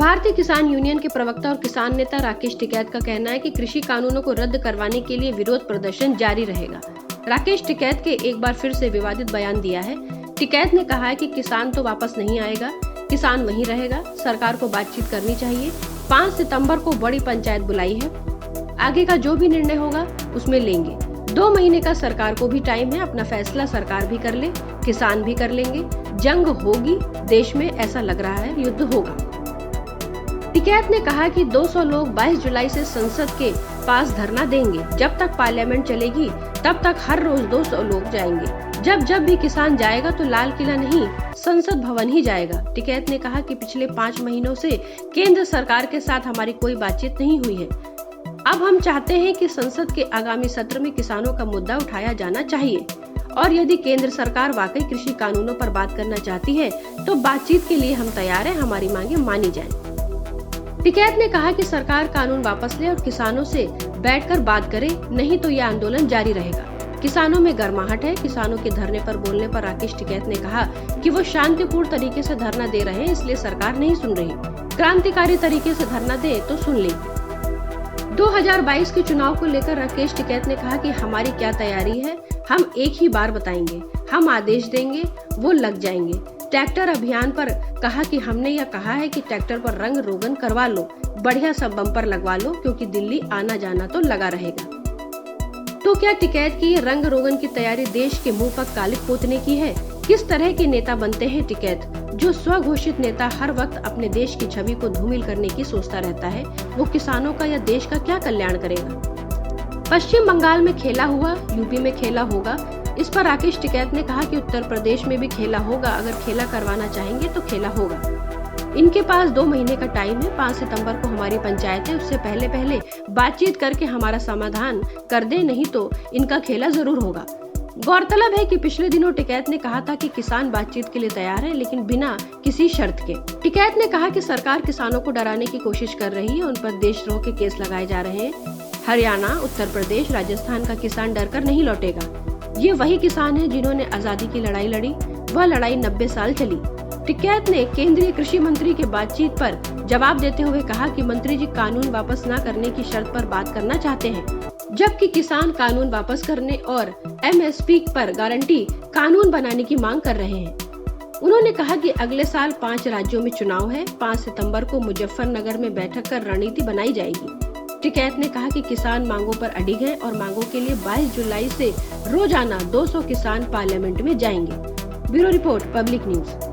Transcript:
भारतीय किसान यूनियन के प्रवक्ता और किसान नेता राकेश टिकैत का कहना है कि कृषि कानूनों को रद्द करवाने के लिए विरोध प्रदर्शन जारी रहेगा। राकेश टिकैत के एक बार फिर से विवादित बयान दिया है। टिकैत ने कहा है कि किसान तो वापस नहीं आएगा, किसान वहीं रहेगा। सरकार को बातचीत करनी चाहिए। 5 सितंबर को बड़ी पंचायत बुलाई है, आगे का जो भी निर्णय होगा उसमें लेंगे। 2 महीने का सरकार को भी टाइम है, अपना फैसला सरकार भी कर ले, किसान भी कर लेंगे। जंग होगी देश में, ऐसा लग रहा है युद्ध होगा। टिकैत ने कहा कि 200 लोग 22 जुलाई से संसद के पास धरना देंगे। जब तक पार्लियामेंट चलेगी तब तक हर रोज 200 लोग जाएंगे। जब भी किसान जाएगा तो लाल किला नहीं, संसद भवन ही जाएगा। टिकैत ने कहा कि पिछले 5 महीनों से केंद्र सरकार के साथ हमारी कोई बातचीत नहीं हुई है। अब हम चाहते हैं कि संसद के आगामी सत्र में किसानों का मुद्दा उठाया जाना चाहिए और यदि केंद्र सरकार वाकई कृषि कानूनों पर बात करना चाहती है तो बातचीत के लिए हम तैयार हैं, हमारी मांगे मानी जाएं। टिकैत ने कहा कि सरकार कानून वापस ले और किसानों से बैठकर बात करे, नहीं तो यह आंदोलन जारी रहेगा। किसानों में गर्माहट है। किसानों के धरने पर बोलने पर राकेश टिकैत ने कहा कि वो शांतिपूर्ण तरीके से धरना दे रहे हैं, इसलिए सरकार नहीं सुन रही। क्रांतिकारी तरीके से धरना दे तो सुन ले। 2022 के चुनाव को लेकर राकेश टिकैत ने कहा कि हमारी क्या तैयारी है, हम एक ही बार बताएंगे, हम आदेश देंगे, वो लग जाएंगे। ट्रैक्टर अभियान पर कहा कि हमने यह कहा है कि ट्रैक्टर पर रंग रोगन करवा लो, बढ़िया सब बम्पर लगवा लो, क्योंकि दिल्ली आना जाना तो लगा रहेगा। तो क्या टिकैत की ये रंग रोगन की तैयारी देश के मुंह पर कालिक पोतने की है? किस तरह के नेता बनते हैं टिकैत? जो स्वघोषित नेता हर वक्त अपने देश की छवि को धूमिल करने की सोचता रहता है, वो किसानों का या देश का क्या कल्याण करेगा? पश्चिम बंगाल में खेला हुआ, यूपी में खेला होगा। इस पर राकेश टिकैत ने कहा कि उत्तर प्रदेश में भी खेला होगा। अगर खेला करवाना चाहेंगे तो खेला होगा। इनके पास 2 महीने का टाइम है। 5 सितंबर को हमारी पंचायत है, उससे पहले बातचीत करके हमारा समाधान कर दे, नहीं तो इनका खेला जरूर होगा। गौरतलब है कि पिछले दिनों टिकैत ने कहा था कि किसान बातचीत के लिए तैयार है, लेकिन बिना किसी शर्त के। टिकैत ने कहा कि सरकार किसानों को डराने की कोशिश कर रही है, उन पर देशद्रोह के केस लगाए जा रहे हैं। हरियाणा, उत्तर प्रदेश, राजस्थान का किसान डरकर नहीं लौटेगा। ये वही किसान है जिन्होंने आजादी की लड़ाई लड़ी। वह लड़ाई 90 साल चली। टिकैत ने केंद्रीय कृषि मंत्री के बातचीत पर जवाब देते हुए कहा कि मंत्री जी कानून वापस न करने की शर्त पर बात करना चाहते हैं, जबकि किसान कानून वापस करने और MSP पर गारंटी कानून बनाने की मांग कर रहे हैं। उन्होंने कहा कि अगले साल 5 राज्यों में चुनाव है। 5 सितंबर को मुजफ्फरनगर में बैठक कर रणनीति बनाई जाएगी। टिकैत ने कहा कि किसान मांगों पर अडिग हैं और मांगों के लिए 22 जुलाई से रोजाना 200 किसान पार्लियामेंट में जाएंगे। Bureau report, public news.